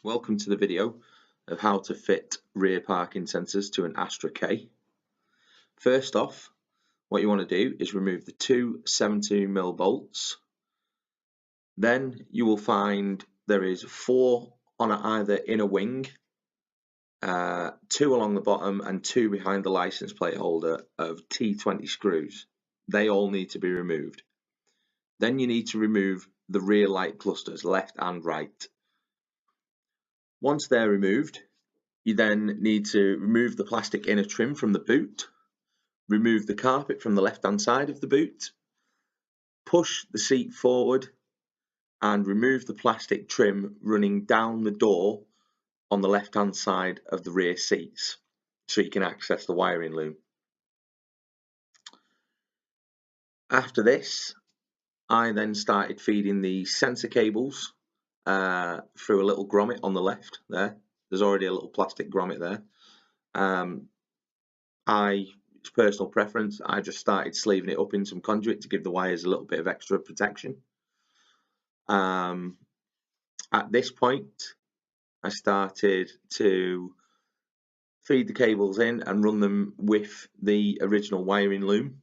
Welcome to the video of how to fit rear parking sensors to an Astra K. First off, what you want to do is remove the two 72mm bolts. Then you will find there is 4 on either inner wing, 2 along the bottom and 2 behind the license plate holder of T20 screws. They all need to be removed. Then you need to remove the rear light clusters, left and right. Once they're removed, you then need to remove the plastic inner trim from the boot, remove the carpet from the left-hand side of the boot, push the seat forward and remove the plastic trim running down the door on the left-hand side of the rear seats so you can access the wiring loom. After this, I then started feeding the sensor cables through a little grommet on the left there. There's already a little plastic grommet there. It's personal preference, I just started sleeving it up in some conduit to give the wires a little bit of extra protection. At this point, I started to feed the cables in and run them with the original wiring loom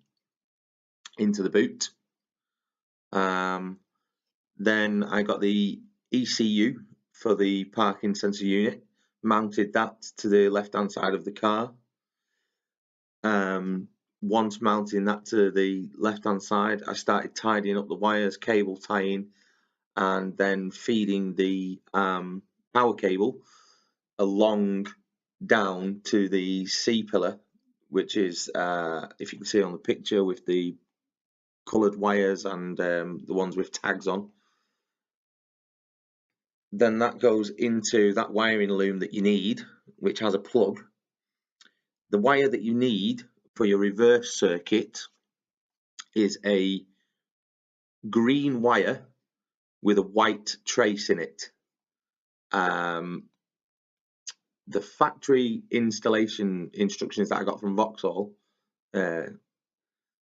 into the boot. Then I got the ECU for the parking sensor unit, mounted that to the left hand side of the car. Once mounting that to the left hand side, I started tidying up the wires, cable tying, and then feeding the power cable along down to the C pillar, which is, if you can see on the picture, with the coloured wires and the ones with tags on. Then that goes into that wiring loom that you need, which has a plug. The wire that you need for your reverse circuit is a green wire with a white trace in it. The factory installation instructions that I got from Vauxhall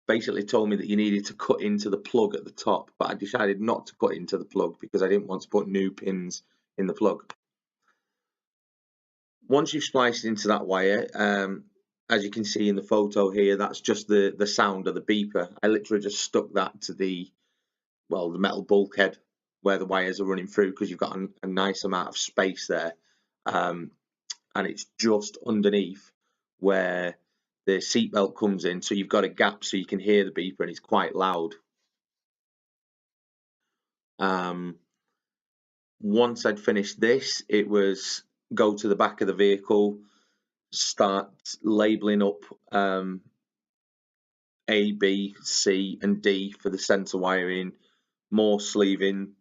basically told me that you needed to cut into the plug at the top, but I decided not to cut into the plug because I didn't want to put new pins in the plug. Once you've spliced into that wire, as you can see in the photo here, that's just the sound of the beeper. I literally just stuck that to the metal bulkhead where the wires are running through, because you've got a nice amount of space there, and it's just underneath where the seatbelt comes in, so you've got a gap so you can hear the beeper and it's quite loud. Once I'd finished this, it was go to the back of the vehicle, start labeling up A, B, C and D for the sensor wiring, more sleeving.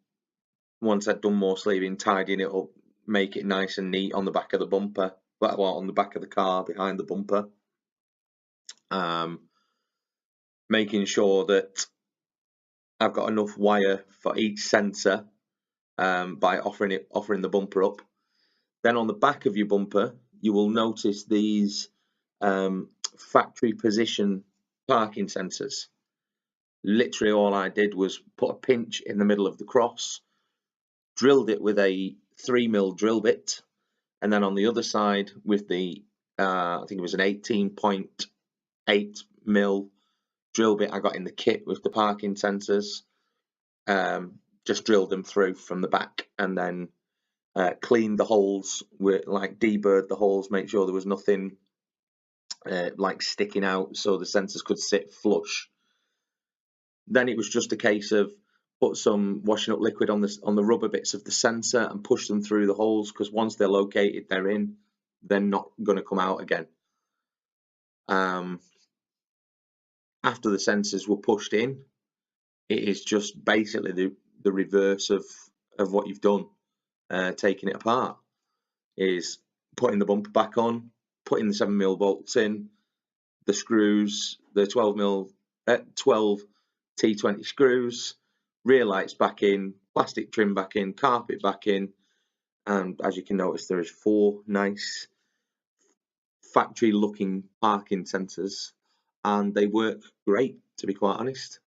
Once I'd done more sleeving, tidying it up, make it nice and neat on the back of the bumper, on the back of the car behind the bumper. Making sure that I've got enough wire for each sensor by offering the bumper up. Then on the back of your bumper, you will notice these factory position parking sensors. Literally all I did was put a pinch in the middle of the cross, drilled it with a 3mm drill bit, and then on the other side with the I think it was an 18.8mm drill bit I got in the kit with the parking sensors, just drilled them through from the back, and then cleaned the holes, with deburred the holes, make sure there was nothing sticking out, so the sensors could sit flush. Then it was just a case of put some washing up liquid on the rubber bits of the sensor and push them through the holes, because once they're located, they're in. They're not going to come out again. After the sensors were pushed in, it is just basically the reverse of what you've done. Taking it apart is putting the bumper back on, putting the 7mm bolts in, the screws, the 12 T20 screws, rear lights back in, plastic trim back in, carpet back in, and as you can notice, there is 4 nice factory looking parking sensors, and they work great, to be quite honest.